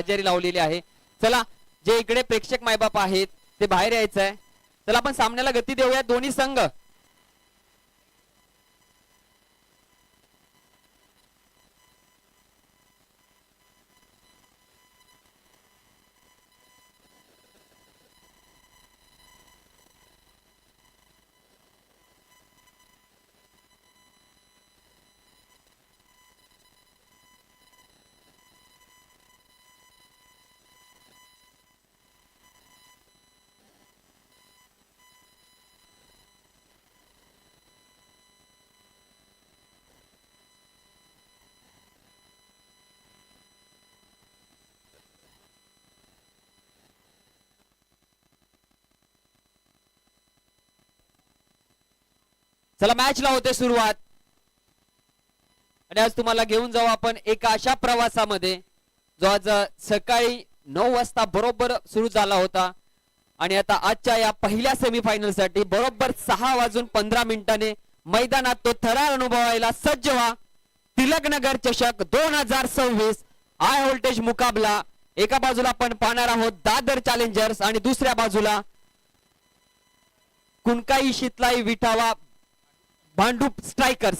हजेरी लावलेली आहे. चला जे इकडे प्रेक्षक मायबाप आहेत ते बाहेर यायचं आहे. चला आपण सामन्याला गती देऊया. दोन्ही संघ चला मॅचला होते सुरुवात. आणि आज तुम्हाला घेऊन जाऊ आपण एका अशा प्रवासामध्ये जो आज सकाळी 9 वाजता बरोबर सुरू झाला होता आणि आता आजच्या या पहिल्या सेमीफायनल साठी बरोबर 6:15 मैदानात तो थरार अनुभवायला सज्ज व्हा. तिलकनगर चषक 2026 हाय व्होल्टेज मुकाबला. एका बाजूला आपण पाहणार आहोत दादर चॅलेंजर्स आणि दुसऱ्या बाजूला कुणकाई शितलाई विठावा भांडूप स्ट्रायकर्स.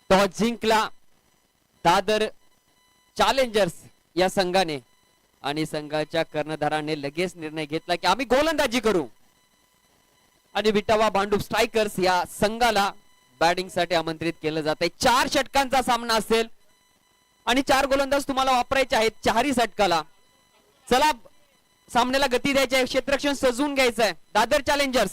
टॉस जिंकला दादर चॅलेंजर्स या संघाने आणि संघाच्या कर्णधाराने लगेच निर्णय घेतला की आम्ही गोलंदाजी करू. आणि विटावा भांडूप स्ट्रायकर्स या संघाला बॅटिंग साठी आमंत्रित केलं जात आहे. 4 षटकांचा सामना असेल आणि 4 गोलंदाज तुम्हाला वापरायचे आहेत चारही षटकाला. चला सामन्याला गती द्यायची आहे. क्षेत्ररक्षण सजवून घ्यायचं आहे. दादर चॅलेंजर्स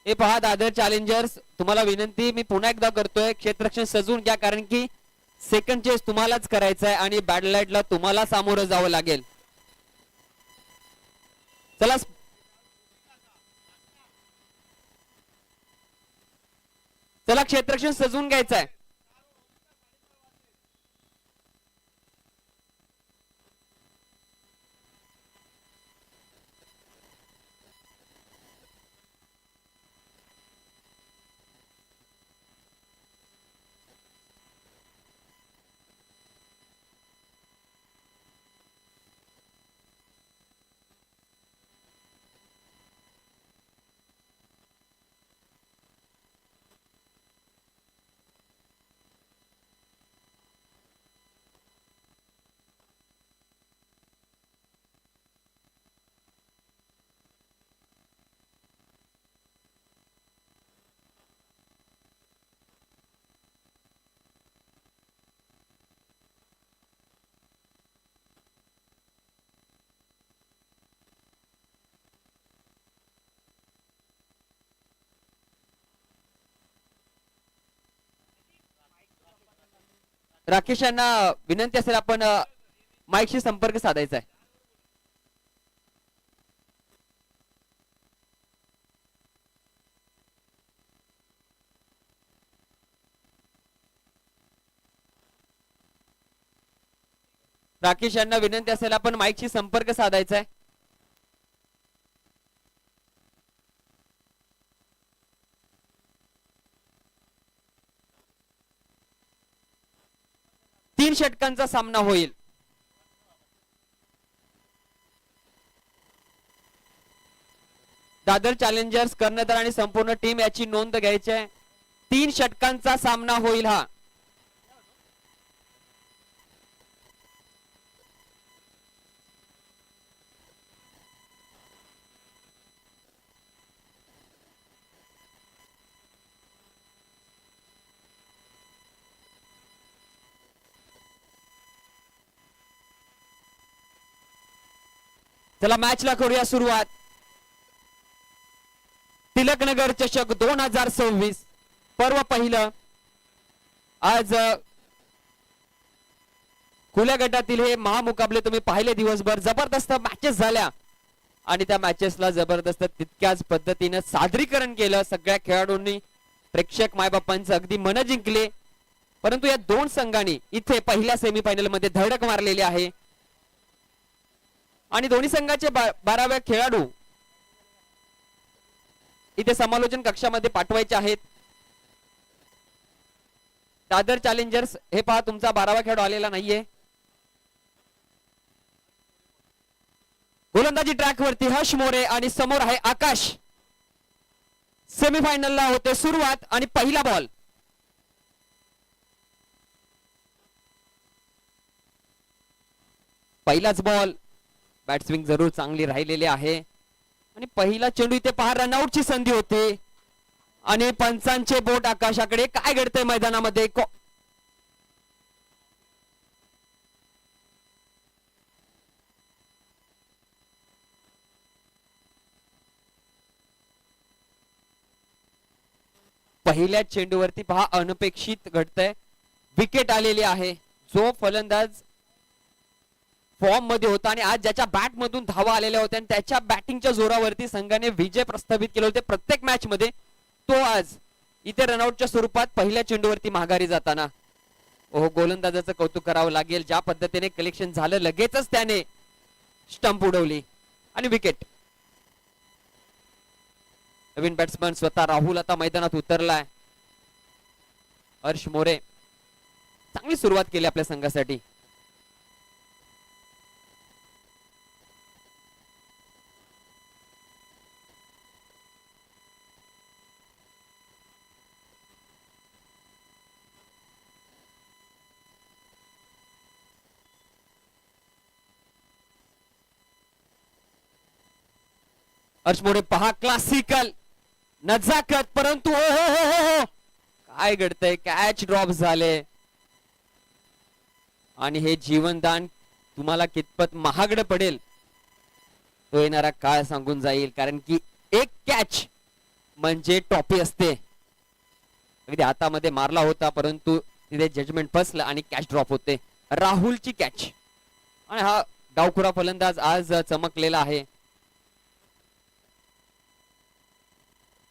हे पहा दादर चॅलेंजर्स तुम्हाला विनंती मी पुन्हा एकदा करतोय क्षेत्ररक्षण सजवून घ्या कारण की सेकंड चेस तुम्हालाच करायचं आहे आणि बॅड लाईटला तुम्हाला सामोरं जावं लागेल. चला चला क्षेत्ररक्षण सजवून घ्यायचं आहे. राकेश यांना विनंती असेल आपण माईकशी संपर्क साधायचा आहे. राकेश यांना विनंती असेल आपण माईकशी संपर्क साधायचा आहे. तीन षटकांचा सामना होईल. दादर चॅलेंजर्स कर्णधार आणि संपूर्ण टीम याची नोंद घ्यायची आहे. 3 षटकांचा सामना होईल हा. चला मॅचला करूया सुरुवात. तिलकनगर चषक 2026 पर्व पहिलं. आज खुल्या गटातील हे महामुकाबले तुम्ही पाहिले दिवसभर. जबरदस्त मॅचेस झाल्या आणि त्या मॅचेसला जबरदस्त तितक्याच पद्धतीने सादरीकरण केलं सगळ्या खेळाडूंनी. प्रेक्षक मायबापांचं अगदी मन जिंकले. परंतु या दोन संघांनी इथे पहिल्या सेमीफायनल मध्ये धडक मारलेली आहे आणि दोन्ही संघाचे 12व्या खेळाडू इथे समालोचन कक्षामध्ये पाठवायचे आहेत. दादर चॅलेंजर्स, हे पहा तुमचा 12वा खेळाडू आलेला नाहीये. गोलंदाजी ट्रॅक वरती हर्ष मोरे आणि समोर आहे आकाश. सेमीफायनलला होते सुरुवात आणि पहिला बॉल. पहिलाच बॉल. बॅट्सविंग जरूर चांगली राहिलेली आहे आणि पहिला चेंडू इथे पहा रनआउटची संधी होती आणि पंचांचे बोट आकाशाकडे. काय घडतंय मैदानामध्ये? पहिल्या चेंडूवरती पहा अनपेक्षित घडतंय, विकेट आलेली आहे. जो फलंदाज फॉर्म मध्ये होता आणि आज ज्याच्या बॅट मधून धावा आलेल्या होत्या आणि त्याच्या बॅटिंगच्या जोरावरती संघाने विजय प्रस्थापित केले होते प्रत्येक मॅच मध्ये, तो आज इथे रनआउटच्या स्वरूपात पहिल्या चेंडूवरती माघारी जाताना. ओह, गोलंदाजाचं कौतुक करावं लागेल. ज्या पद्धतीने कलेक्शन झालं लगेचच त्याने स्टंप उडवली आणि विकेट. नवीन बॅट्समन स्वतः राहुल आता मैदानात उतरलाय. हर्ष मोरे चांगली सुरुवात केली आपल्या संघासाठी. हर्ष मोरे पहा क्लासिकल नजाकत, परंतु हो हो हो हो काय घडतंय? कॅच ड्रॉप झाले आणि हे जीवनदान तुम्हाला कितपत महागडं पडेल तो येणारा काळ सांगून जाईल. कारण की एक कॅच म्हणजे ट्रॉफी असते. अगदी हातामध्ये मारला होता परंतु तिथे जजमेंट फसलं आणि कॅच ड्रॉप होते. राहुलची कॅच आणि हा डावखुरा फलंदाज आज चमकलेला आहे.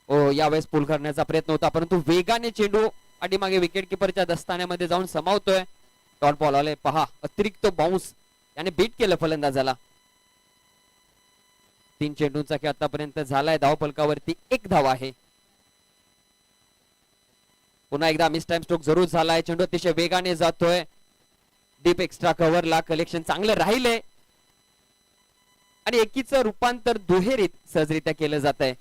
ओ, यावेळेस पूल करण्याचा प्रयत्न होता परंतु वेगाने चेंडू आणि मागे विकेट किपरच्या दस्तान्यामध्ये जाऊन समावतोय. डॉट बॉल आले पहा, अतिरिक्त बाउन्स याने बीट केलं फलंदाजाला. 3 चेंडूंचा खेळ आतापर्यंत झालाय. धावफलकावरती 1 धाव आहे. पुन्हा एकदा मिस टाइम स्ट्रोक जरूर झालाय. चेंडू अतिशय वेगाने जातोय. डीप एक्स्ट्रा कव्हरला कलेक्शन चांगलं राहिले आणि एकीचं रूपांतर दुहेरीत सहजरित्या केलं जात आहे.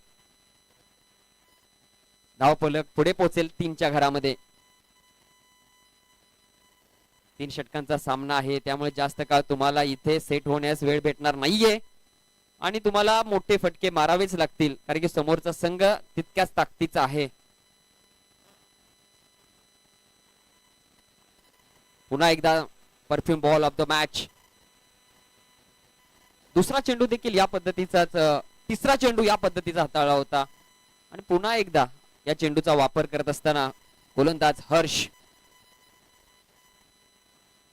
धावफलक पुढे पोहोचेल 3च्या घरामध्ये. 3 षटकांचा सामना आहे त्यामुळे जास्त काळ तुम्हाला इथे सेट होण्यास वेळ भेटणार नाहीये आणि तुम्हाला मोठे फटके मारावेच लागतील कारण की समोरचा संघ तितक्याच ताकदीचा आहे. पुन्हा एकदा perfume ball of the match. दुसरा चेंडू देखील या पद्धतीचाच, तिसरा चेंडू या पद्धतीचा हाताळला होता आणि पुन्हा एकदा या चेंडूचा वापर करत असताना गोलंदाज हर्ष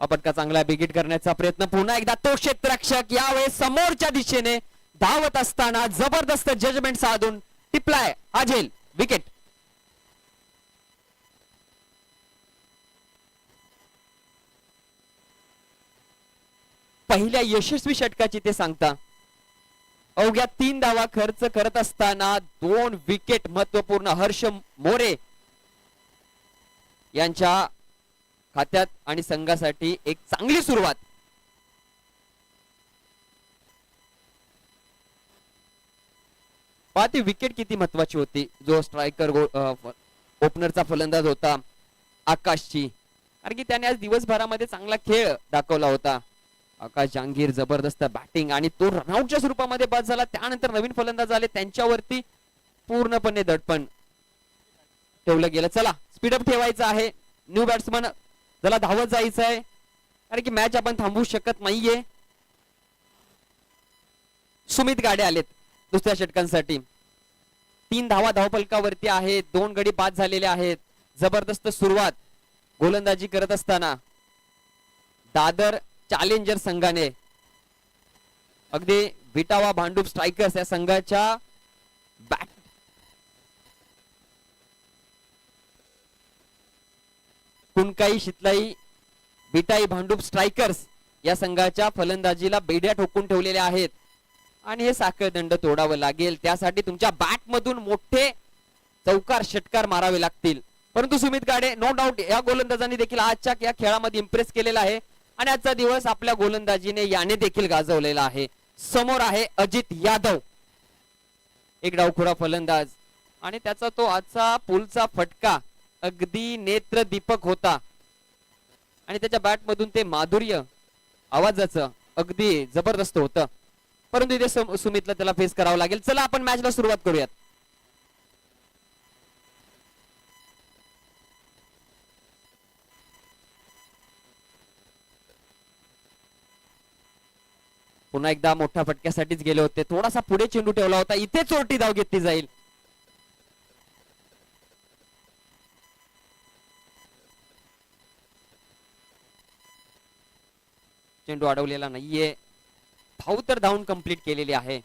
अपटका चांगला बिगिट करण्याचा प्रयत्न. पुन्हा एकदा तो क्षेत्ररक्षक यावेळेस समोरच्या दिशेने धावत असताना जबरदस्त जजमेंट साधून टिपलाय हा झेल. विकेट. पहिल्या यशस्वी षटकाची ते सांगता. अवघ्या 3 धावा खर्च करत असताना 2 विकेट महत्वपूर्ण. हर्ष मोरे यांच्या खात्यात आणि संघासाठी एक चांगली सुरुवात. पहा ती विकेट किती महत्वाची होती. जो स्ट्रायकर ओपनरचा फलंदाज होता आकाशची, कारण की त्याने आज दिवसभरामध्ये चांगला खेळ दाखवला होता. आकाश जहांगीर जबरदस्त बॅटिंग आणि तो रनआउटच्या स्वरूपामध्ये बाद झाला. त्यानंतर नवीन फलंदाज आले त्यांच्यावरती पूर्णपणे दडपण ठेवलं गेलं. चला स्पीडअप ठेवायचं आहे. न्यू बॅट्समन जरा धावत जायचं आहे कारण की मॅच आपण थांबवू शकत नाहीये. सुमित गाडे आलेत दुसऱ्या षटकांसाठी. 3 धावा धावफलकावरती आहेत. 2 गडी बाद झालेले आहेत. जबरदस्त सुरुवात गोलंदाजी करत असताना दादर चॅलेंजर संघाने अगदी विटावा भांडूप स्ट्रायकर्स या संघाच्या बॅट कुणकाई शितलाई बिटाई भांडूप स्ट्रायकर्स या संघाच्या फलंदाजीला बेड्या ठोकून ठेवलेल्या आहेत आणि हे साखळ दंड तोडावं लागेल. त्यासाठी तुमच्या बॅट मधून मोठे चौकार षटकार मारावे लागतील. परंतु सुमित गाडे नो डाऊट या गोलंदाजांनी देखील आजच्या या खेळामध्ये इम्प्रेस केलेला आहे आणि आजचा दिवस आपल्या गोलंदाजीने याने देखील गाजवलेला आहे. समोर आहे अजित यादव, एक डावखुरा फलंदाज आणि त्याचा तो आजचा पुलचा फटका अगदी नेत्र दीपक होता आणि त्याच्या बॅट मधून ते माधुर्य आवाजाचं अगदी जबरदस्त होतं. परंतु इथे सुमितला त्याला फेस करावं लागेल. चला आपण मॅचला सुरुवात करूयात. पुन्हा एकदा मोठ्या फटक्यासाठीच गेले होते. थोडासा पुढे चेंडू ठेवला होता. इथे चोरटी धाव घेतली जाईल. चेंडू अडवलेला नाहीये. धाव तर धावून कंप्लीट केलेली आहे.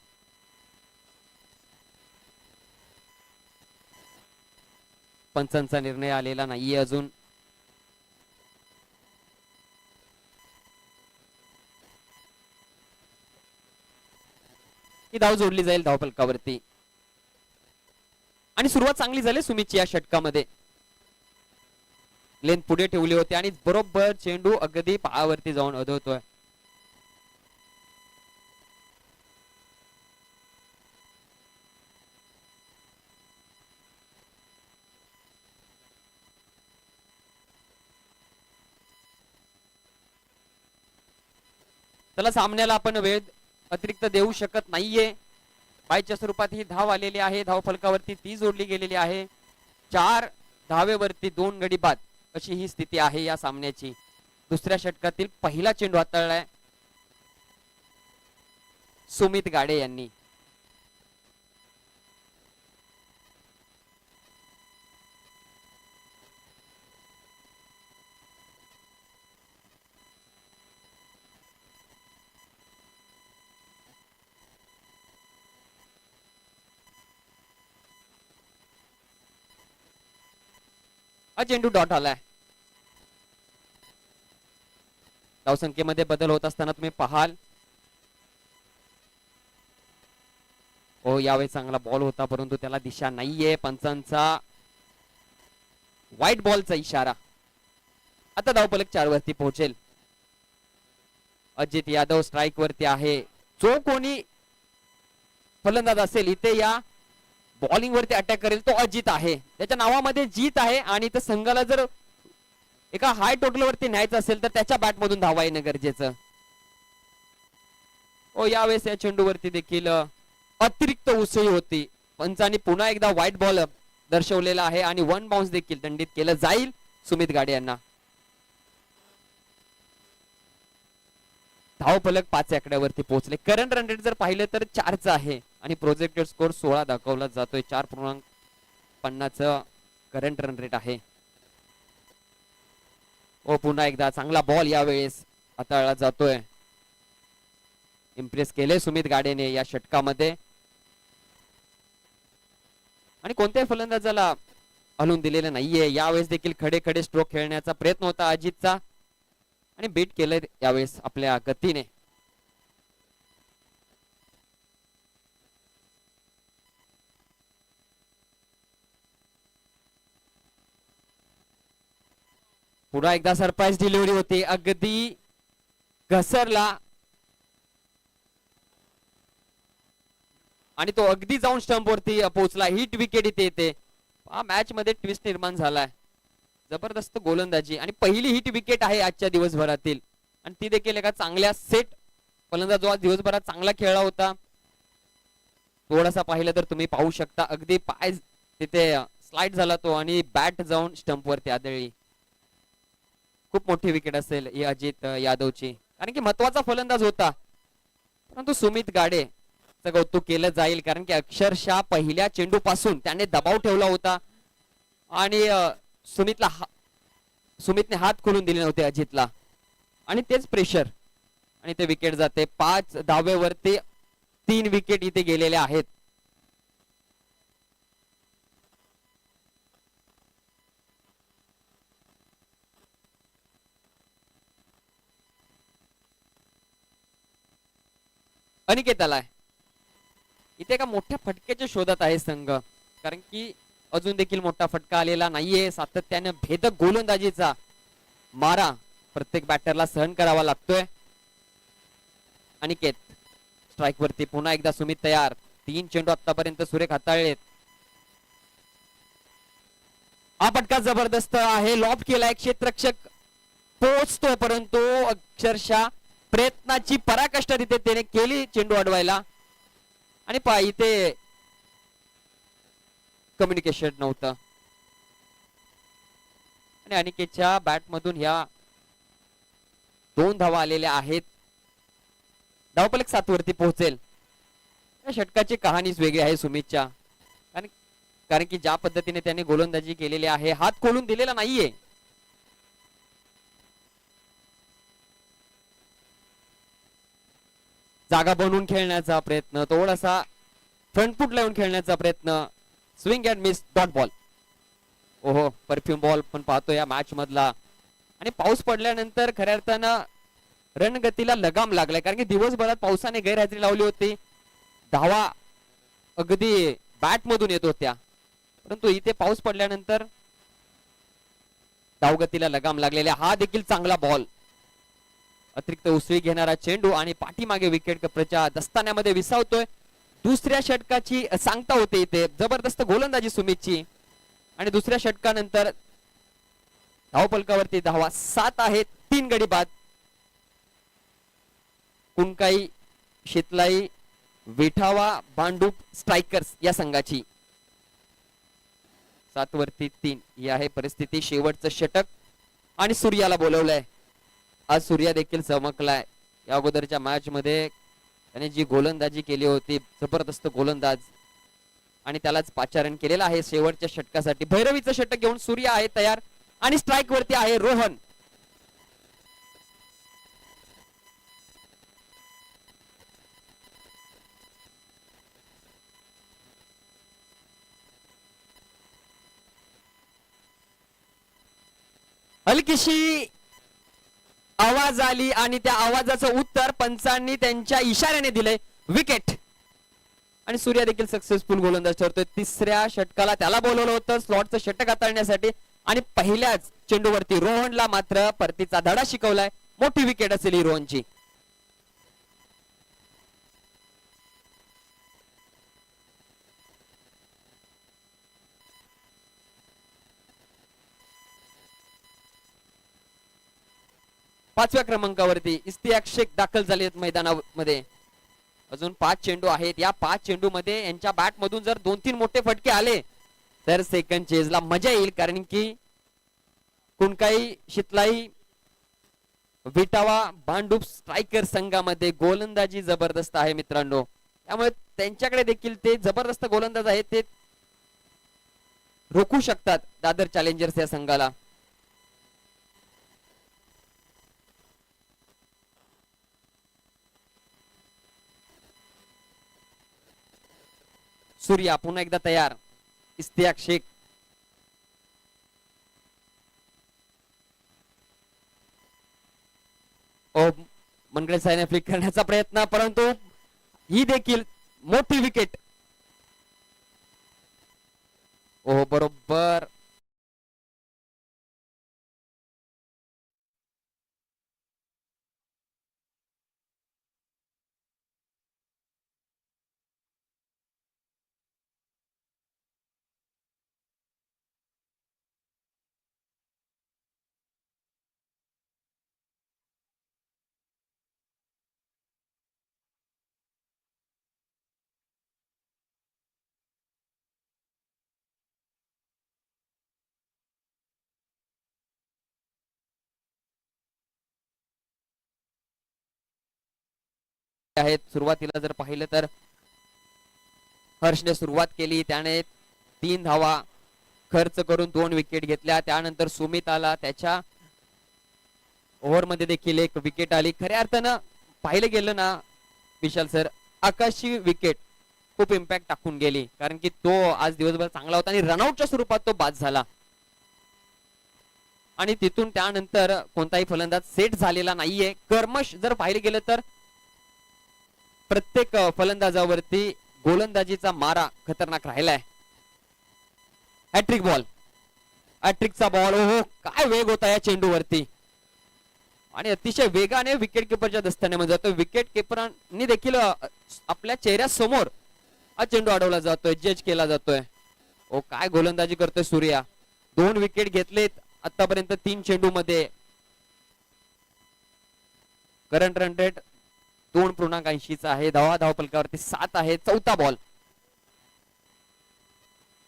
पंचांचा निर्णय आलेला नाहीये अजून. ही धाव जोडली जाईल धावफलकावरती आणि सुरुवात चांगली झाली सुमितची या षटकामध्ये. लेंथ पुढे ठेवली होती आणि बरोबर चेंडू अगदी पायावरती जाऊन अडवतोय. त्याला सामन्याला आपण वेळ अतिरिक्त देऊ शकत नाहीये. बायच्या स्वरूपात ही धाव आलेली आहे. धाव फलकावरती ती जोडली गेलेली आहे. 4 धावेवरती 2 गडी बाद अशी ही स्थिती आहे या सामन्याची. दुसऱ्या षटकातील पहिला चेंडू हाताळलाय सुमित गाडे यांनी. हा चेंडू डॉट आलाय. धावसंख्येमध्ये बदल होत असताना तुम्ही पाहाल. हो यावेळी चांगला बॉल होता परंतु त्याला दिशा नाहीये. पंचांचा व्हाईट बॉलचा इशारा. आता धावफलक 4 वरती पोहोचेल. अजित यादव स्ट्राइक वरती आहे. जो कोणी फलंदाज असेल इथे या बॉलिंग वरती अटॅक करेल तो अजित आहे. त्याच्या नावामध्ये जीत आहे आणि तर संघाला जर एका हाय टोटल वरती न्यायचं असेल तर त्याच्या बॅट मधून धावा येणं गरजेचं. ओ यावेळेस या चेंडूवरती देखील अतिरिक्त उसळी होती. पंचांनी पुन्हा एकदा व्हाईट बॉल दर्शवलेला आहे आणि 1 बाउन्स देखील दंडित केलं जाईल सुमित गाडे यांना. धाव फलक 5 आकड्यावरती पोहोचले. करंट रन रेट जर पाहिलं तर 4चा आहे आणि प्रोजेक्टेड स्कोर 16 दाखवला जातोय. 4.50 करंट रन रेट आहे. ओ पुन्हा एकदा चांगला बॉल यावेळेस हाताळला जातोय. इम्प्रेस केले सुमित गाडेने या षटकामध्ये आणि कोणत्याही फलंदाजाला हलून दिलेलं नाहीये. यावेळेस देखील खडे खडे स्ट्रोक खेळण्याचा प्रयत्न होता अजितचा आणि बीट केलंय यावेळेस आपल्या गतीने. पुन्हा एकदा सरप्राईज डिलिव्हरी होती. अगदी घसरला आणि तो अगदी जाऊन स्टंप वरती पोहोचला. हिट विकेट इथे येते. मॅच मध्ये ट्विस्ट निर्माण झालाय. जबरदस्त गोलंदाजी आणि पहिली हिट विकेट आहे आजच्या दिवसभरातील आणि ती देखील एका चांगल्या सेट फलंदाज जो आज दिवसभरात चांगला खेळला होता. थोडासा पाहिलं तर तुम्ही पाहू शकता अगदी पाय तिथे स्लाइड झाला तो आणि बॅट जाऊन स्टंप वरती आदळली. खूप मोठी विकेट असेल ही अजित यादवची कारण की महत्वाचा फलंदाज होता. परंतु सुमित गाडे कौतुक केलं जाईल कारण की अक्षरशः पहिल्या चेंडू पासून त्याने दबाव ठेवला होता आणि सुमितने हात खोलून दिले नव्हते अजितला आणि तेच प्रेशर आणि ते विकेट जाते. 5 धावेवरती 3 विकेट इथे गेलेले आहेत. अनिकेत आलाय. इथे एका मोठ्या फटक्याच्या शोधात आहे संघ, कारण की अजून देखील मोठा फटका आलेला नाहीये. सातत्याने भेदक गोलंदाजीचा मारा प्रत्येक बॅटरला सहन करावा लागतोय. अनिकेत स्ट्राईक वरती, पुन्हा एकदा सुमित तयार. 3 चेंडू आतापर्यंत सुरेख हाताळलेत. हा फटका जबरदस्त आहे, लॉब केलाय, क्षेत्ररक्षक पोहोचतो, परंतु अक्षरशः प्रयत्नाची पराकाष्ठा तिथे त्याने केली चेंडू अडवायला. आणि पहा इथे कम्युनिकेशन नव्हतं. आणि अनिकेतच्या बॅट मधून ह्या 2 धावा आलेल्या आहेत. धावफलक 7 वरती पोहोचेल. या षटकाची कहाणीच वेगळी आहे सुमितच्या, कारण की ज्या पद्धतीने त्याने गोलंदाजी केलेली आहे, हात खोलून दिलेला नाहीये. जागा बनवून खेळण्याचा प्रयत्न, थोडासा फ्रंटफूट लावून खेळण्याचा प्रयत्न, swing and miss, dot ball. ओहो, परफ्यूम बॉल पण पाहतो या मॅच मधला. आणि पाऊस पडल्यानंतर खऱ्या अर्थानं रणगतीला लगाम लागलाय, कारण की दिवसभरात पावसाने गैरहजेरी लावली होती. धावा अगदी बॅट मधून येत होत्या, परंतु इथे पाऊस पडल्यानंतर धावगतीला लगाम लागलेला. हा देखील चांगला बॉल, अतिरिक्त उसळी घेणारा चेंडू आणि पाठीमागे विकेट कपरच्या दस्तान्यामध्ये विसावतोय. दुसऱ्या षटकाची सांगता होते इथे. जबरदस्त गोलंदाजी सुमितची. आणि दुसऱ्या षटकानंतर धावफलकावरती धावा 7 आहेत, 3 गडी बाद. कुणकाई, शितलाई, विठावा, भांडूप स्ट्रायकर्स या संघाची. 7 वरती 3 ही आहे परिस्थिती. शेवटचं षटक आणि सूर्याला बोलवलंय. आज सूर्या देखील चमकलाय. या अगोदरच्या मॅच मध्ये त्याने जी गोलंदाजी केली होती, जबरदस्त गोलंदाज, आणि त्यालाच पाचारण केलेलं आहे शेवटच्या षटकासाठी. भैरवीचं षटक घेऊन सूर्या आहे तयार. आणि स्ट्राईक वरती आहे रोहन. हलकीशी आवाज आली आणि त्या आवाजाचं उत्तर पंचांनी त्यांच्या इशाऱ्याने दिले, विकेट. आणि सूर्या देखील सक्सेसफुल गोलंदाज ठरतोय. तिसऱ्या षटकाला त्याला बोलवलं होतं स्लॉटचं षटक हाताळण्यासाठी, आणि पहिल्याच चेंडूवरती रोहनला मात्र परतीचा धडा शिकवलाय. मोठी विकेट असेल ही रोहनची. पाचव्या क्रमांकावरती इस्तियाक शेख दाखल झाले आहेत मैदानामध्ये. अजून 5 चेंडू आहेत. या 5 चेंडू मध्ये यांच्या बॅट मधून जर 2-3 मोठे फटके आले तर सेकंड चेजला मजा येईल, कारण की कुणकाई, शितलाई, विटावा, भांडूप स्ट्रायकर संघामध्ये गोलंदाजी जबरदस्त आहे मित्रांनो. त्यामुळे त्यांच्याकडे देखील ते जबरदस्त गोलंदाज आहेत, ते रोखू शकतात दादर चॅलेंजर्स या संघाला. सूर्या पुन्हा एकदा तयार. इस्तियाक शेख, मनगडे साईने फ्लिक करण्याचा प्रयत्न, परंतु ही देखील मोठी विकेट. ओ बरोबर आहेत. सुरुवातीला जर पाहिलं तर हर्षने सुरुवात केली, त्याने 3 धावा खर्च करून 2 विकेट घेतल्या. त्यानंतर सुमित आला, त्याच्या ओव्हर मध्ये देखील 1 विकेट आली. खऱ्या अर्थानं पाहिलं गेलं ना विशाल सर, आकाशची विकेट खूप इम्पॅक्ट टाकून गेली, कारण की तो आज दिवसभर चांगला होता आणि रनआउटच्या स्वरूपात तो बाद झाला. आणि तिथून त्यानंतर कोणताही फलंदाज सेट झालेला नाहीये. कर्मश जर पाहिलं गेलं तर प्रत्येक फलंदाजावरती गोलंदाजीचा मारा खतरनाक राहिलाय. हॅट्रिक बॉल, हॅट्रिकचा बॉल. हो काय वेग होता या चेंडूवरती आणि अतिशय वेगाने विकेट किपरच्या दस्तानेमध्ये जातोय. विकेट किपरांनी देखील आपल्या चेहऱ्यासमोर हा चेंडू अडवला जातोय, जज केला जातोय. ओ काय गोलंदाजी करतोय सूर्या. 2 विकेट घेतलेत आतापर्यंत 3 चेंडू मध्ये. करंट रन रेट 2.80 चा आहे. धावपलकावरती 7 आहे. चौथा बॉल.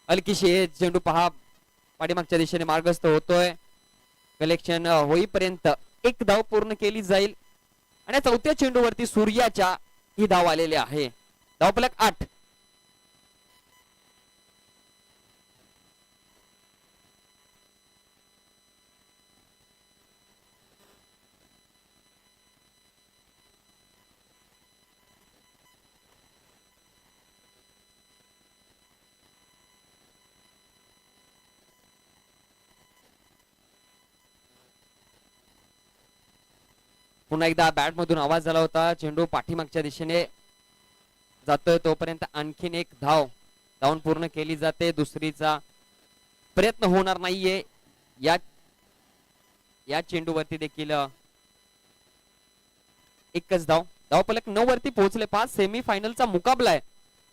हलकीशी चेंडू पहा पाठीमागच्या दिशेने मार्गस्थ होतोय. कलेक्शन होईपर्यंत 1 धाव पूर्ण केली जाईल आणि चौथ्या चेंडूवरती सूर्याच्या ही धाव आलेली आहे. धावफलक 8. पुन्हा एकदा बॅट मधून आवाज झाला होता. चेंडू पाठीमागच्या दिशेने जातोय तोपर्यंत आणखीन 1 धाव धावून पूर्ण केली जाते. दुसरीचा प्रयत्न होणार नाहीये. या चेंडूवरती देखील एकच धाव. धावफलक 9 वरती पोहोचले. 5 सेमी फायनलचा मुकाबला आहे,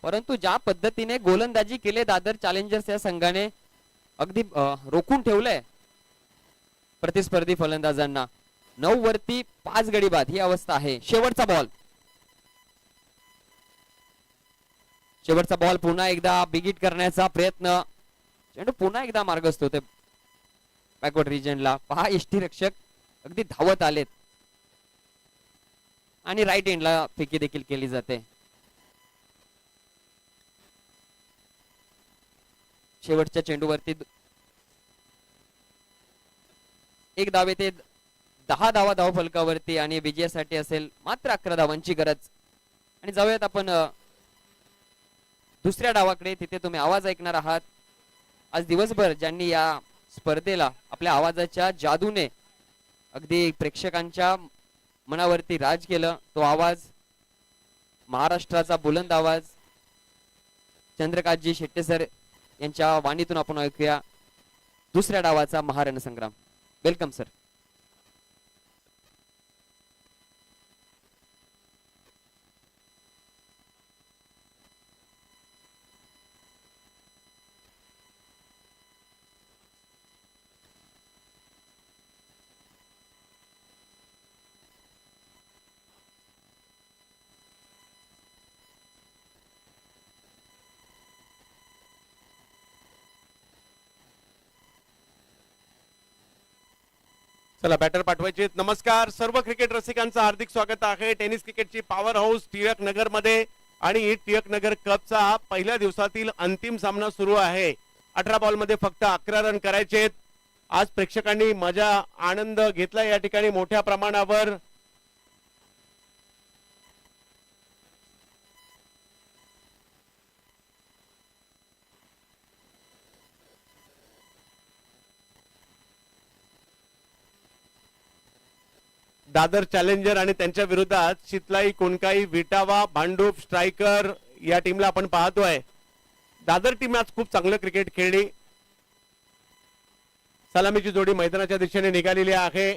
परंतु ज्या पद्धतीने गोलंदाजी केले दादर चॅलेंजर्स या संघाने अगदी रोखून ठेवलंय प्रतिस्पर्धी फलंदाजांना. 9 वरती 5 गडी बाद ही अवस्था आहे. शेवटचा बॉल. शेवटचा बॉल पुन्हा एकदा बिगिट करण्याचा प्रयत्न. चेंडू पुन्हा एकदा मार्गस्थ होते बॅकवर्ड रिजनला. पहा यष्टी रक्षक अगदी धावत आलेत आणि राईट एंडला फेकी देखील केली जाते. शेवटच्या चेंडूवरती 1 धाव येते. 10 धावा धावफलकावरती आणि विजयासाठी असेल मात्र 11 धावांची गरज. आणि जाऊयात आपण दुसऱ्या डावाकडे. तिथे तुम्ही आवाज ऐकणार आहात. आज दिवसभर ज्यांनी या स्पर्धेला आपल्या आवाजाच्या जादूने अगदी प्रेक्षकांच्या मनावरती राज केलं, तो आवाज महाराष्ट्राचा बुलंद आवाज चंद्रकांतजी शेट्टे सर यांच्या वाणीतून आपण ऐकूया दुसऱ्या डावाचा महारणसंग्राम. Welcome sir. चला बॅटर पाठवायचे. नमस्कार सर्व क्रिकेट रसिकांचं हार्दिक स्वागत आहे टेनिस क्रिकेटची पॉवर हाऊस टिळक नगर मध्ये. आणि टिळक नगर कपचा पहिल्या दिवसातील अंतिम सामना सुरू आहे. 18 बॉल मध्ये फक्त 11 रन करायचे. आज प्रेक्षकांनी मजा आनंद घेतला या ठिकाणी मोठ्या प्रमाणावर. दादर चॅलेंजर आणि त्यांच्या विरोधात चितलाई, कोणकाई, विटावा, भांडूप, स्ट्रायकर या टीमला आपण पाहतोय. दादर टीम आज खूप चांगलं क्रिकेट खेळली. सलामीची जोडी मैदानाच्या दिशेने निघालेली आहे.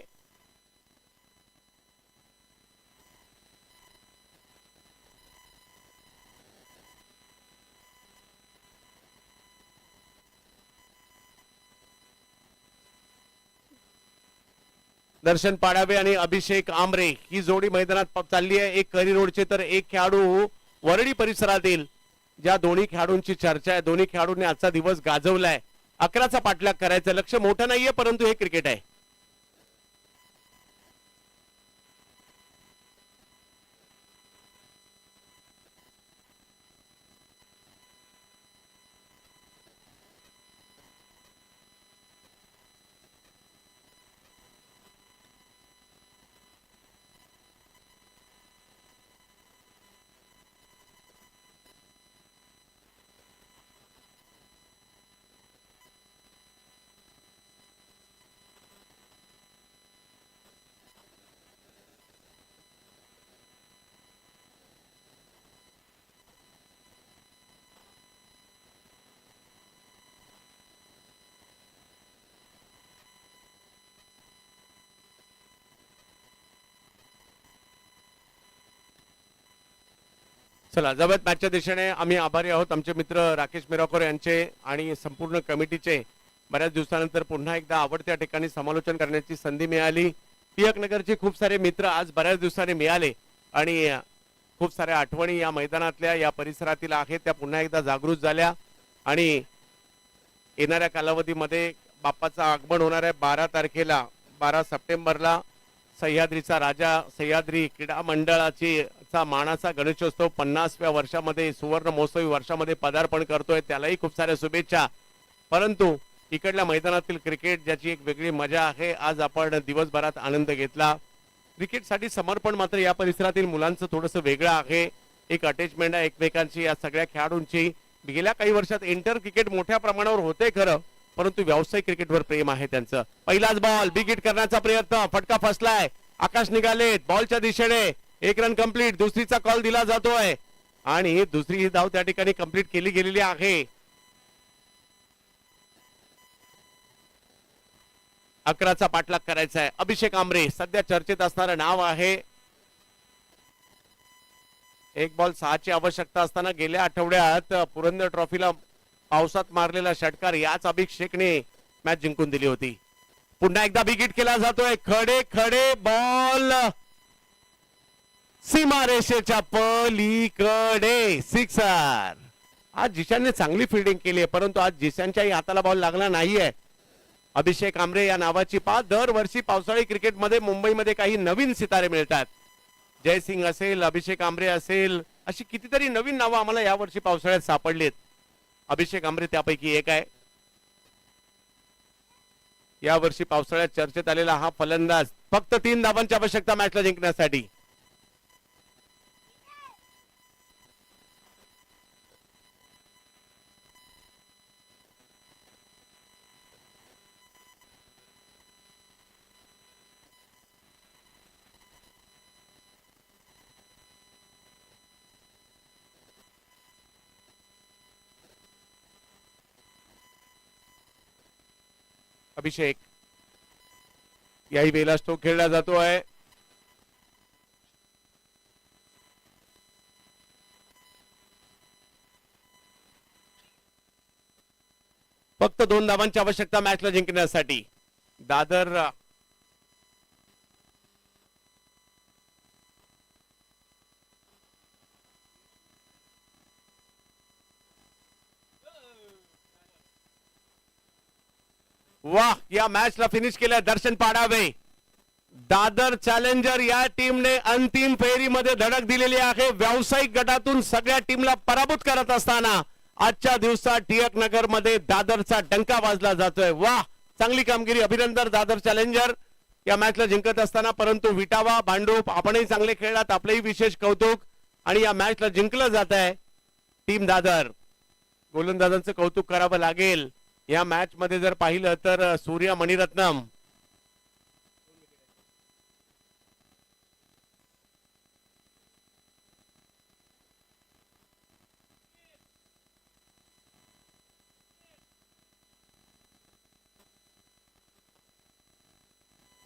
दर्शन पाडावे आणि अभिषेक आमरे ही जोडी मैदानात चालली आहे. एक करी रोडचे तर एक खेळाडू वरळी परिसरातील. ज्या दोन्ही खेळाडूंची चर्चा आहे, दोन्ही खेळाडूंनी आजचा दिवस गाजवलाय. 11चा पाठलाग करायचं लक्ष मोठं नाहीये, परंतु हे क्रिकेट आहे. चला जवळ मॅचच्या दिशेने आम्ही आभारी आहोत आमचे मित्र राकेश मिराकोर यांचे आणि संपूर्ण कमिटीचे. बऱ्याच दिवसानंतर पुन्हा एकदा आवडत्या ठिकाणी समालोचन करण्याची संधी मिळाली. टिळक नगरचे खूप सारे मित्र आज बऱ्याच दिवसांनी मिळाले आणि खूप साऱ्या आठवणी या मैदानातल्या या परिसरातील आहेत त्या पुन्हा एकदा जागृत झाल्या. आणि येणाऱ्या कालावधीमध्ये बाप्पाचं आगमन होणार आहे 12 तारखेला, 12 सप्टेंबरला. सह्याद्रीचा राजा, सह्याद्री क्रीडा मंडळाची मानाचा गणेशोत्सव 50व्या वर्षामध्ये, सुवर्ण महोत्सवी वर्षामध्ये पदार्पण करतोय, त्यालाही खूप साऱ्या शुभेच्छा. परंतु इकडल्या मैदानातील क्रिकेट ज्याची एक वेगळी मजा आहे, आज आपण दिवसभरात आनंद घेतला. क्रिकेटसाठी समर्पण मात्र या परिसरातील मुलांचं थोडंसं वेगळं आहे. एक अटॅचमेंट आहे एकमेकांची या सगळ्या खेळाडूंची. गेल्या काही वर्षात इंटर क्रिकेट मोठ्या प्रमाणावर होते खरं, परंतु व्यावसायिक क्रिकेटवर प्रेम आहे त्यांचं. पहिलाच बॉल बिग हिट करण्याचा प्रयत्न, फटका फसलाय, आकाश निघालेत बॉलच्या दिशेने, 1 रन कंप्लीट. दुसरीचा कॉल दिला जातोय आणि दुसरी धाव त्या ठिकाणी कंप्लीट केली गेलेली आहे. 11चा पाठलाग करायचा आहे. अभिषेक आमरे सध्या चर्चेत असणारं नाव आहे. 1 बॉल 6ची आवश्यकता असताना गेल्या आठवड्यात पुरंदर ट्रॉफीला पावसात मारलेला षटकार याच अभिषेकने मॅच जिंकून दिली होती. पुन्हा एकदा बिग हिट केला जातोय. खडे खडे बॉल सीमारेषेच्या पलीकडे, सिक्सर. आज जिशानने चांगली फिल्डिंग केली आहे, परंतु आज जिशानच्याही हाताला बॉल लागला नाहीये. अभिषेक आमरे या नावाची दरवर्षी पावसाळी क्रिकेटमध्ये मुंबईमध्ये काही नवीन सितारे मिळतात. जयसिंग असेल, अभिषेक आमरे असेल, अशी कितीतरी नवीन नावं आम्हाला यावर्षी पावसाळ्यात सापडलीत. अभिषेक आमरे त्यापैकी एक आहे. यावर्षी पावसाळ्यात चर्चेत आलेला हा फलंदाज. फक्त 3 धावांची आवश्यकता मॅचला जिंकण्यासाठी. अभिषेक याही वेळेला स्ट्रोक खेळला जातोय. फक्त 2 धावांची आवश्यकता मॅचला जिंकण्यासाठी. दादर वाह, या मॅचला फिनिश केलं दर्शन पाडावे. दादर चॅलेंजर या टीमने अंतिम फेरीमध्ये धडक दिलेली आहे. व्यावसायिक गटातून सगळ्या टीमला पराभूत करत असताना आजच्या दिवसात टिळक नगर मध्ये दादरचा डंका वाजला जातोय. वाह, चांगली कामगिरी, अभिनंदन दादर चॅलेंजर या मॅचला जिंकत असताना. परंतु विटावा, भांडूप आपणही चांगले खेळलात, आपलेही विशेष कौतुक. आणि या मॅचला जिंकलं जात आहे टीम दादर. गोलंदाजांचं कौतुक करावं लागेल. या मॅच मध्ये जर पाहिलं तर सूर्य मणिरत्नम